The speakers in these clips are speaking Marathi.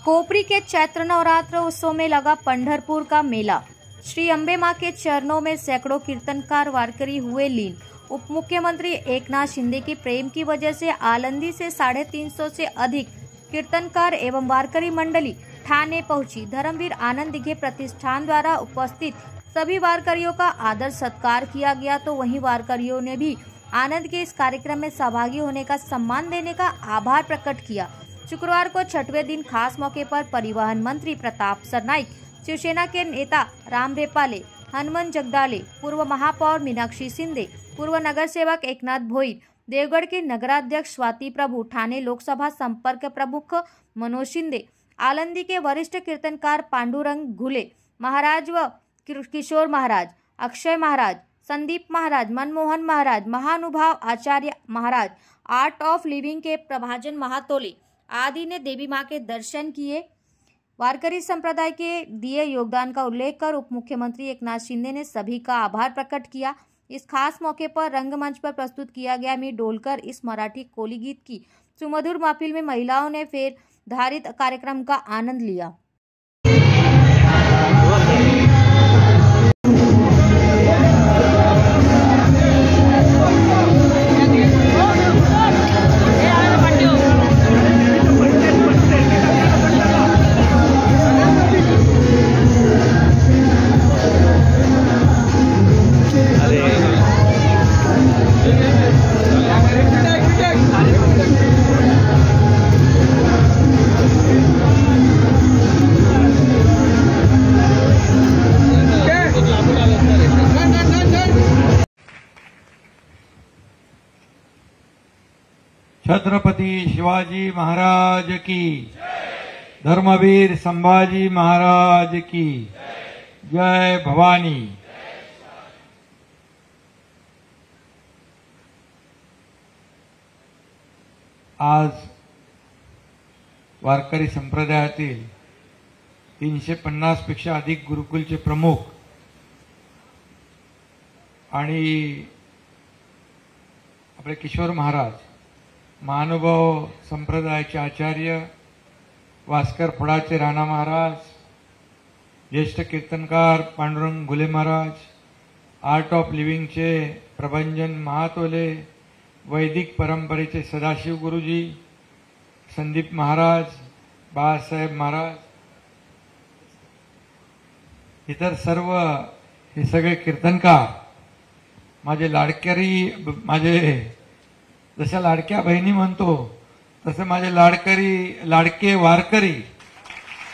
कोपरी के चैत्र नवरात्र उत्सव में लगा पंढरपुर का मेला। श्री अम्बे मां के चरणों में सैकड़ों कीर्तनकार वारकरी हुए लीन। उप मुख्यमंत्री एकनाथ शिंदे की प्रेम की वजह से आलंदी से 350 से अधिक कीर्तनकार एवं वारकरी मंडली ठाणे पहुंची। धर्मवीर आनंद दिघे प्रतिष्ठान द्वारा उपस्थित सभी वारकरियों का आदर सत्कार किया गया, तो वहीं वारकरियों ने भी आनंद के इस कार्यक्रम में सहभागी होने का सम्मान देने का आभार प्रकट किया। शुक्रवार को छठवें दिन खास मौके पर परिवहन मंत्री प्रताप सरनाईक, शिवसेना के नेता राम रेपाले, हनुमान जगदाले, पूर्व महापौर मीनाक्षी शिंदे, पूर्व नगर सेवक एकनाथ भोईर, देवगढ़ के नगराध्यक्ष स्वाति प्रभु, ठाणे लोकसभा संपर्क प्रमुख मनोज शिंदे, आलंदी के वरिष्ठ कीर्तनकार पांडुरंग घुले महाराज व किशोर महाराज, अक्षय महाराज, संदीप महाराज, मनमोहन महाराज, महानुभाव आचार्य महाराज, आर्ट ऑफ लिविंग के प्रभाजन महातोले आदि ने देवी मां के दर्शन किए। वारकरी संप्रदाय के दिए योगदान का उल्लेख कर उप मुख्यमंत्री एकनाथ शिंदे ने सभी का आभार प्रकट किया। इस खास मौके पर रंगमंच पर प्रस्तुत किया गया मी डोलकर इस मराठी कोली गीत की सुमधुर महफिल में महिलाओं ने फेर धारित कार्यक्रम का आनंद लिया। छत्रपति शिवाजी महाराज की, धर्मवीर संभाजी महाराज की जय भवानी। आज वारकरी संप्रदायातील 350 पेक्षा अधिक गुरुकुलचे प्रमुख आणि आपले किशोर महाराज, महानुभाव संप्रदायाचे आचार्य, वास्कर फडाचे राणा महाराज, ज्येष्ठ कीर्तनकार पांडुरंग घुले महाराज, आर्ट ऑफ लिव्हिंगचे प्रभंजन महातोले, वैदिक परंपरेचे सदाशिव गुरुजी, संदीप महाराज, बाळासाहेब महाराज, इतर सर्व हे सगळे कीर्तनकार माझे माझे जशा लाडक्या बहिणी म्हणतो तसे माझे लाडके वारकरी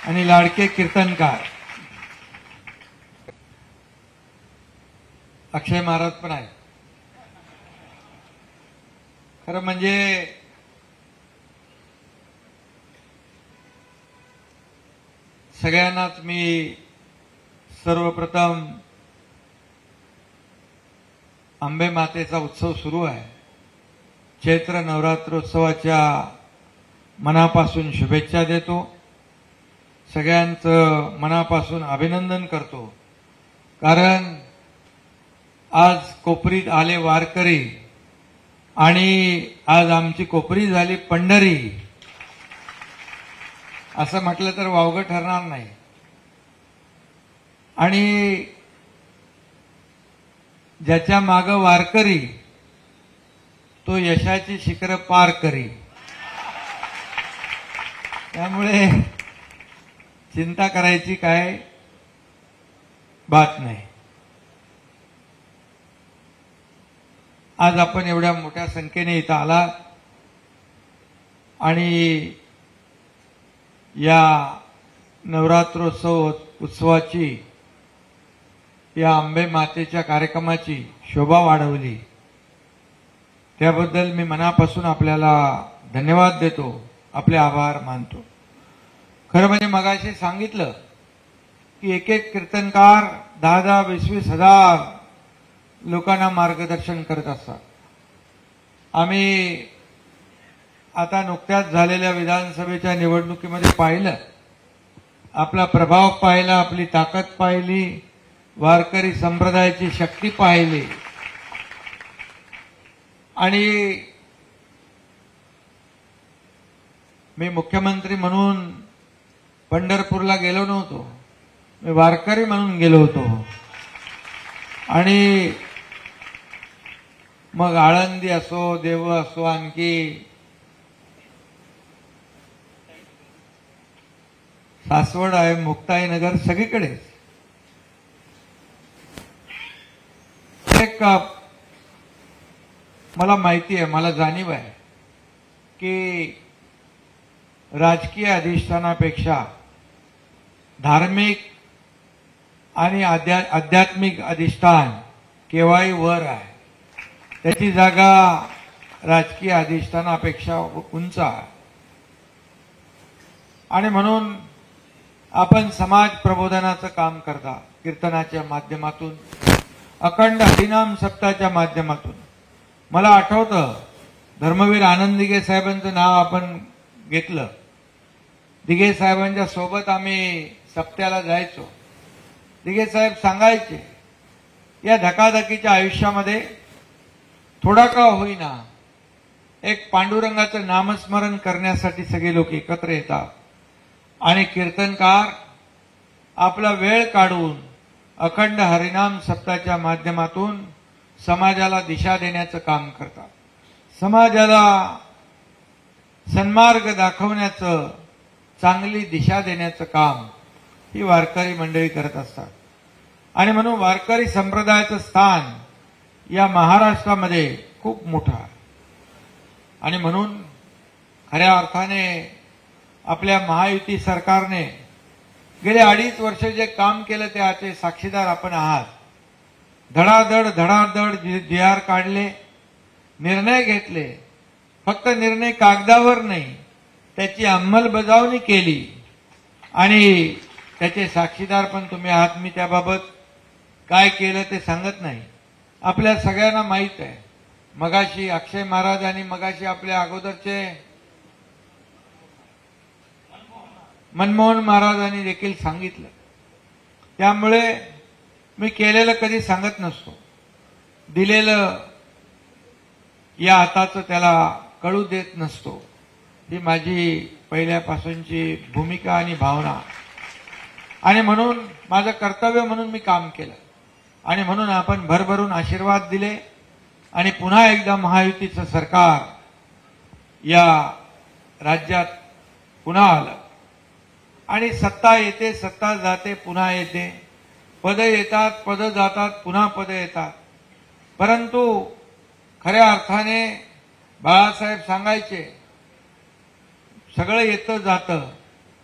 आणि लाडके कीर्तनकार। अक्षय महाराज पण आहे। खरं म्हणजे सगळ्यांनाच मी सर्वप्रथम अंबे मातेचा उत्सव सुरू आहे, चैत्र नवरात्रोत्सवाच्या मनापासून शुभेच्छा देतो। सगळ्यांचं मनापासून अभिनंदन करतो, कारण आज कोपरीत आले वारकरी आणि आज आमची कोपरी झाली पंढरी असं म्हटलं तर वावगं ठरणार नाही। आणि ज्याच्या मागे वारकरी तो यशाची शिखर पार करी। त्यामुळे चिंता करायची काय बात नाही। आज आपण एवढ्या मोठ्या संख्येने इथं आलात आणि या नवरात्रोत्सव उत्सवाची, या अंबे मातेच्या कार्यक्रमाची शोभा वाढवली, त्याबद्दल मी मनापासून आपल्याला धन्यवाद देतो, आपले आभार मानतो। खरं म्हणजे मगाशी सांगितलं की एक एक कीर्तनकार 10,000 20,000 हजार लोकांना मार्गदर्शन करत असतात। आम्ही आता नुकत्याच झालेल्या विधानसभेच्या निवडणुकीमध्ये पाहिलं, आपला प्रभाव पाहिला, आपली ताकद पाहिली, वारकरी संप्रदायाची शक्ती पाहिली आणि मी मुख्यमंत्री म्हणून पंढरपूरला गेलो नव्हतो, मी वारकरी म्हणून गेलो होतो. आणि मग आळंदी असो, देव असो, आणखी सासवड आहे, मुक्ताईनगर, सगळीकडे एक मला माहिती आहे, मला जाणीव आहे की राजकीय अधिष्ठानापेक्षा धार्मिक आणि आध्यात्मिक अधिष्ठान केव्हाही वर आहे. त्याची जागा राजकीय अधिष्ठानापेक्षा उंच आहे. आणि म्हणून आपण समाज प्रबोधनाचं काम करता, कीर्तनाच्या माध्यमातून, अखंड हरिनाम सप्ताहाच्या माध्यमातून. मला आठवतं धर्मवीर आनंद दिघे साहेबांचं नाव आपण घेतलं. दिघे साहेबांच्या सोबत आम्ही सप्त्याला जायचो. दिघे साहेब सांगायचे, या धकाधकीच्या आयुष्यामध्ये थोडा का होईना एक पांडुरंगाचं नामस्मरण करण्यासाठी सगळे लोक एकत्र येतात आणि कीर्तनकार आपला वेळ काढून अखंड हरिनाम सप्ताहाच्या माध्यमातून समाजाला दिशा देण्याचं काम करतात. समाजाला सन्मार्ग दाखवण्याचं, चांगली दिशा देण्याचं काम ही वारकरी मंडळी करत असतात. आणि म्हणून वारकरी संप्रदायाचं स्थान या महाराष्ट्रामध्ये खूप मोठं आहे. आणि म्हणून खऱ्या अर्थाने आपल्या महायुती सरकारने गेले 2.5 वर्ष जे काम केलं त्याचे साक्षीदार आपण आहात. धडाधड जी.आर. काढले, निर्णय घेतले. फक्त निर्णय कागदावर नाही, त्याची अंमलबजावणी केली आणि त्याचे साक्षीदार पण तुम्ही आहात. मी त्याबाबत काय केलं ते सांगत नाही, आपल्या सगळ्यांना माहीत आहे. मगाशी अक्षय महाराज आणि मगाशी आपल्या अगोदरचे मनमोहन महाराजांनी देखील सांगितलं. त्यामुळे मी केलेलं कधी सांगत नसतो, दिलेलं या हाताचं त्याला कळू देत नसतो. ही माझी पहिल्यापासूनची भूमिका आणि भावना. आणि म्हणून माझं कर्तव्य म्हणून मी काम केलं. आणि म्हणून आपण भरभरून आशीर्वाद दिले आणि पुन्हा एकदा महायुतीचं सरकार या राज्यात पुन्हा आलं. आणि सत्ता येते, सत्ता जाते, पुन्हा येते. पद येतात, पद जातात, पुन्हा पद येतात. परंतु खऱ्या अर्थाने बाळासाहेब सांगायचे, सगळं येतं जातं,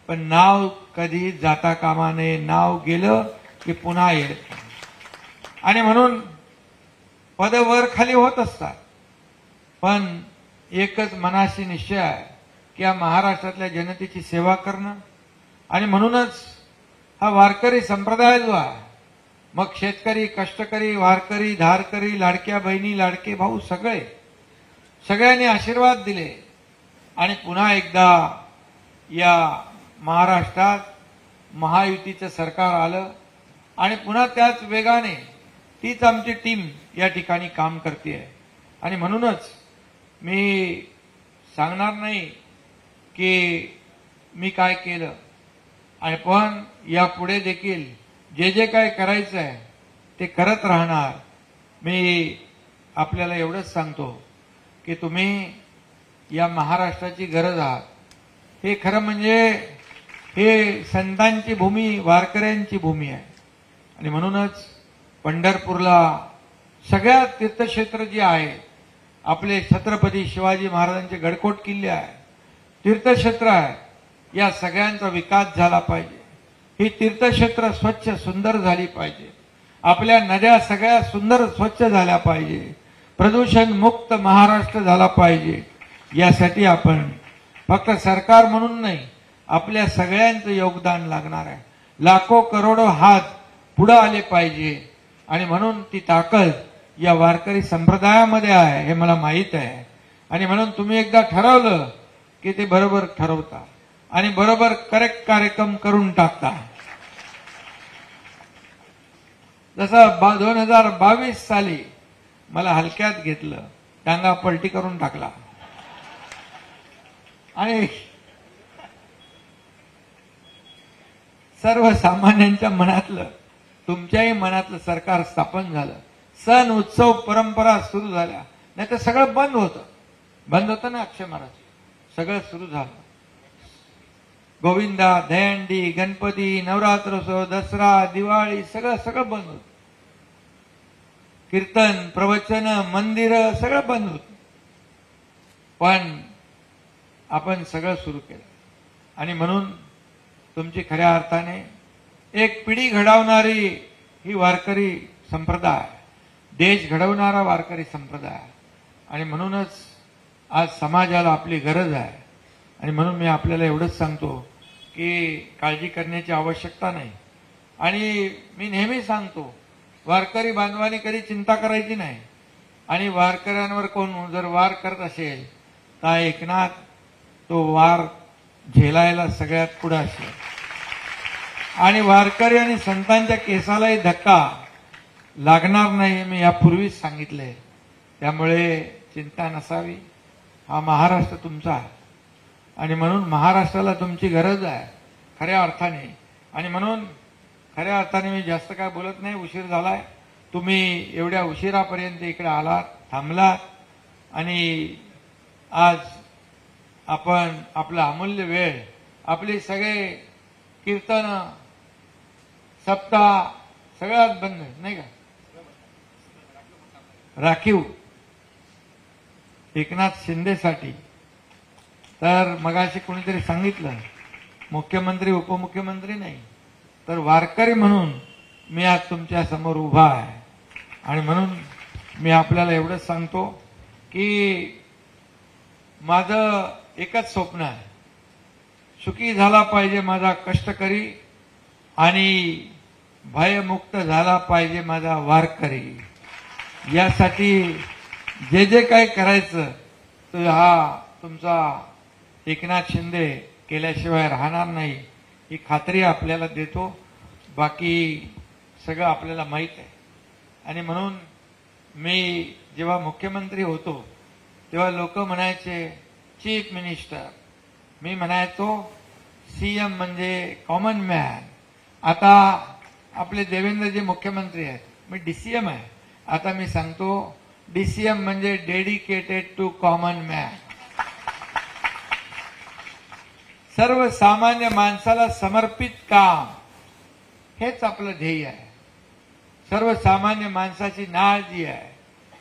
पण नाव कधी जाता कामा नये. नाव गेलं की पुन्हा येत. आणि म्हणून पद वर खाली होत असतात, पण एकच मनाशी निश्चय आहे की या महाराष्ट्रातल्या जनतेची सेवा करणं. आणि म्हणूनच हा वारकरी संप्रदाय जो आहे, मग शेतकरी, कष्टकरी, वारकरी, धारकरी, लाडक्या बहिणी, लाडके भाऊ, सगळ्यांनी आशीर्वाद दिले. आणि पुन्हा एकदा या महाराष्ट्रात महायुतीचं सरकार आलं आणि पुन्हा त्याच वेगाने तीच आमची टीम या ठिकाणी काम करते. आणि म्हणूनच मी सांगणार नाही की मी काय केलं, आणि पण यापुढे देखील जे जे काय करायचं आहे ते करत राहणार. मी आपल्याला एवढंच सांगतो की तुम्ही या महाराष्ट्राची गरज आहात. हे खरं म्हणजे हे संतांची भूमी, वारकऱ्यांची भूमी आहे. आणि म्हणूनच पंढरपूरला सगळ्यात तीर्थक्षेत्र जी आहे, आपले छत्रपती शिवाजी महाराजांचे गडकोट किल्ले आहे, तीर्थक्षेत्र आहे. या सगळ्यांचा विकास झाला पाहिजे. ही तीर्थक्षेत्र स्वच्छ सुंदर झाली पाहिजे. आपल्या नद्या सगळ्या सुंदर स्वच्छ झाल्या पाहिजे. प्रदूषण मुक्त महाराष्ट्र झाला पाहिजे. यासाठी आपण फक्त सरकार म्हणून नाही, आपल्या सगळ्यांचं योगदान लागणार आहे. लाखो करोडो हात पुढे आले पाहिजे. आणि म्हणून ती ताकद या वारकरी संप्रदायामध्ये आहे, हे मला माहीत आहे. आणि म्हणून तुम्ही एकदा ठरवलं की ते बरोबर ठरवता आणि बरोबर करेक्ट कार्यक्रम करून टाकता. जसं 2022 साली मला हलक्यात घेतलं, टांगा पलटी करून टाकला आणि सर्वसामान्यांच्या मनातलं, तुमच्याही मनातलं सरकार स्थापन झालं, सण उत्सव परंपरा सुरू झाल्या, नाही तर सगळं बंद होतं ना अक्षय महाराज, सगळं सुरू झालं. गोविंदा, दहीहंडी, गणपती, नवरात्रोत्सव, दसरा, दिवाळी सगळं बंद होतं. कीर्तन, प्रवचन, मंदिर सगळं बंद होतं. पण आपण सगळं सुरू केलं आणि म्हणून तुमची खऱ्या अर्थाने एक पिढी घडवणारी ही वारकरी संप्रदाय, देश घडवणारा वारकरी संप्रदाय, आणि म्हणूनच आज समाजाला आपली गरज आहे. आणि म्हणून मी आपल्याला एवढंच सांगतो की काळजी करण्याची आवश्यकता नाही. आणि मी नेहमी सांगतो, वारकरी बांधवांनी कधी चिंता करायची नाही. आणि वारकऱ्यांवर कोण जर वार करत असेल तर एकनाथ तो वार झेलायला सगळ्यात पुढे असेल. आणि वारकरी आणि संतांच्या केसालाही धक्का लागणार नाही, मी यापूर्वीच सांगितलंय. त्यामुळे चिंता नसावी. हा महाराष्ट्र तुमचा आहे आणि म्हणून महाराष्ट्राला तुमची गरज आहे खऱ्या अर्थाने. आणि म्हणून खऱ्या अर्थाने मी जास्त काय बोलत नाही, उशीर झालाय. तुम्ही एवढ्या उशिरापर्यंत इकडे आलात, थांबलात, आणि आज आपण आपला अमूल्य वेळ, आपले सगळे कीर्तन, सप्ताह सगळ्यात बंद नाही का, राखीव एकनाथ शिंदेसाठी. तर मगाशी कोणीतरी सांगितलं, मुख्यमंत्री उपमुख्यमंत्री नाही, तर वारकरी म्हणून मी आज तुमच्या समोर उभा आहे. आणि म्हणून मी आपल्याला एवढंच सांगतो की माझं एकच स्वप्न आहे, सुखी झाला पाहिजे माझा कष्टकरी आणि भयमुक्त झाला पाहिजे माझा वारकरी. यासाठी जे काही करायचं तर हा तुमचा एकनाथ शिंदे केल्याशिवाय राहणार नाही, ही खात्री आपल्याला देतो. बाकी सगळं आपल्याला माहीत आहे. आणि म्हणून मी जेव्हा मुख्यमंत्री होतो तेव्हा लोक म्हणायचे चीफ मिनिस्टर, मी म्हणायचो सीएम म्हणजे कॉमन मॅन. आता आपले देवेंद्रजी मुख्यमंत्री आहेत, मी डीसीएम आहे. आता मी सांगतो डीसीएम म्हणजे डेडिकेटेड टू कॉमन मॅन. सर्वसामान्य माणसाला समर्पित काम, हेच आपलं ध्येय आहे. सर्वसामान्य माणसाची नाळ जी आहे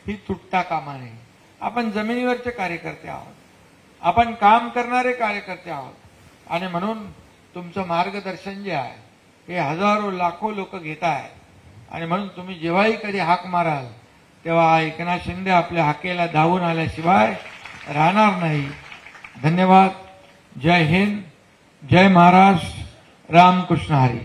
ही तुटता कामा नये. आपण जमिनीवरचे कार्यकर्ते आहोत, आपण काम करणारे कार्यकर्ते आहोत. आणि म्हणून तुमचं मार्गदर्शन जे आहे हे हजारो लाखो लोक घेत आहेत. आणि म्हणून तुम्ही जेव्हाही कधी हाक माराल तेव्हा एकनाथ शिंदे आपल्या हाकेला धावून आल्याशिवाय राहणार नाही. धन्यवाद. जय हिंद, जय महाराष्ट्र, रामकृष्ण हरी.